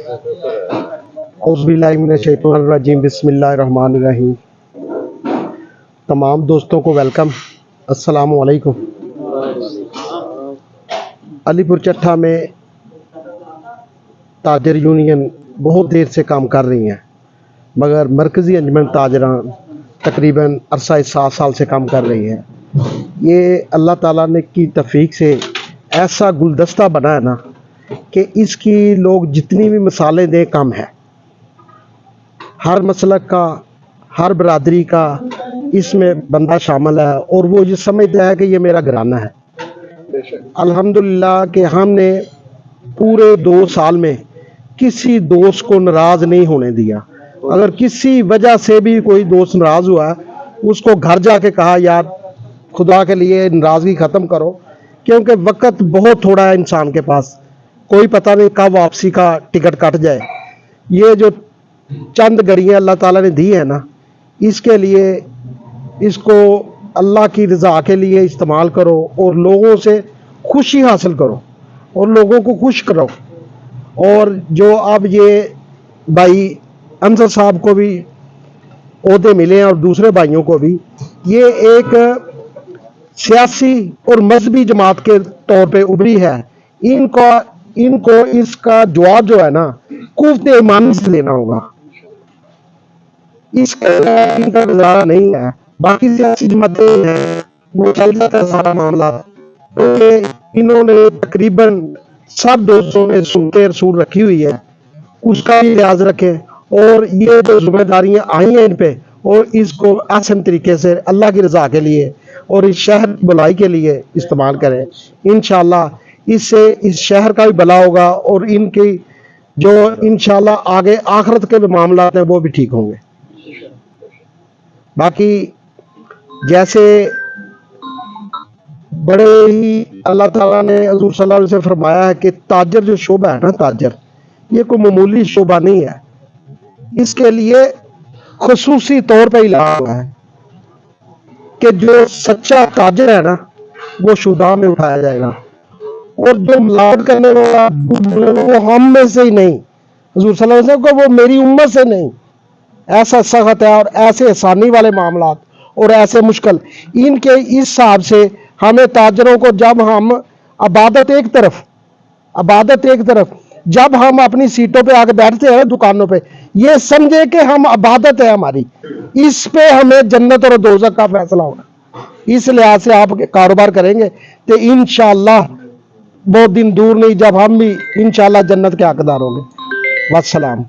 औज़ुबिल्लाहिमिनश्शैतानिर्रजीम बिस्मिल्लाहिर्रहमानिर्रहीम। तमाम दोस्तों को वेलकम, अस्सलामु अलैकुम। अलीपुर चट्टा में ताजर यूनियन बहुत देर से काम कर रही हैं, मगर मरकज़ी अंजमन ताजरान तकरीबन अरसा 7 साल से काम कर रही है। ये अल्लाह ताला ने की तौफीक से ऐसा गुलदस्ता बना है ना कि इसकी लोग जितनी भी मिसालें दें कम है। हर मसलक का, हर बरादरी का इसमें बंदा शामिल है और वो ये समझता है कि ये मेरा घराना है। अल्हम्दुलिल्लाह कि हमने पूरे 2 साल में किसी दोस्त को नाराज़ नहीं होने दिया। अगर किसी वजह से भी कोई दोस्त नाराज़ हुआ उसको घर जाके कहा यार खुदा के लिए नाराज़गी ख़त्म करो, क्योंकि वक्त बहुत थोड़ा है इंसान के पास, कोई पता नहीं कब वापसी का टिकट कट जाए। ये जो चंद घड़ियाँ अल्लाह ताला ने दी है ना, इसके लिए इसको अल्लाह की रज़ा के लिए इस्तेमाल करो और लोगों से खुशी हासिल करो और लोगों को खुश करो। और जो अब ये भाई अंसर साहब को भी ओहदे मिले हैं और दूसरे भाइयों को भी, ये एक सियासी और मजहबी जमात के तौर पे उभरी है। इनको इसका जवाब जो है ना कुव्वत ईमान से लेना होगा, इसका इनका गुजारा नहीं है। बाकी सियासी जमातें हैं वो चल जाता है सारा मामला, क्योंकि इन्होंने तकरीबन सब दोस्तों ने सुनते रसूल रखी हुई है, उसका भी लिहाज रखें और ये जो जिम्मेदारियां आई हैं इन पे, और इसको आसान तरीके से अल्लाह की रज़ा के लिए और इस शहर की भलाई के लिए इस्तेमाल करें। इंशाअल्लाह इससे इस शहर का भी भला होगा और इनकी जो इंशाअल्लाह आगे आखिरत के भी मामला हैं वो भी ठीक होंगे। बाकी जैसे बड़े ही अल्लाह ताला ने हज़ूर सल्लल्लाहु अलैहि वसल्लम से फरमाया है कि ताजर जो शोभा है ना, ताजर ये कोई मामूली शोभा नहीं है। इसके लिए खुसूसी तौर पर इलाज है कि जो सच्चा ताजर है ना वो शुदा में उठाया जाएगा, और जो मिलावट करने वाला वो हम में से ही नहीं, हुजूर सल्लल्लाहु अलैहि वसल्लम को वो मेरी उम्मत से नहीं। ऐसा सख्त है और ऐसे आसानी वाले मामलात और ऐसे मुश्किल, इनके इस हिसाब से हमें ताजरों को, जब हम आबादत एक तरफ जब हम अपनी सीटों पे आके बैठते हैं दुकानों पे, ये समझे कि हम आबादत है हमारी, इस पे हमें जन्नत और दोज़ख का फैसला होना। इस लिहाज से आप कारोबार करेंगे तो इंशाअल्लाह बहुत दिन दूर नहीं जब हम भी इंशाअल्लाह जन्नत के हकदार होंगे। वस्सलाम।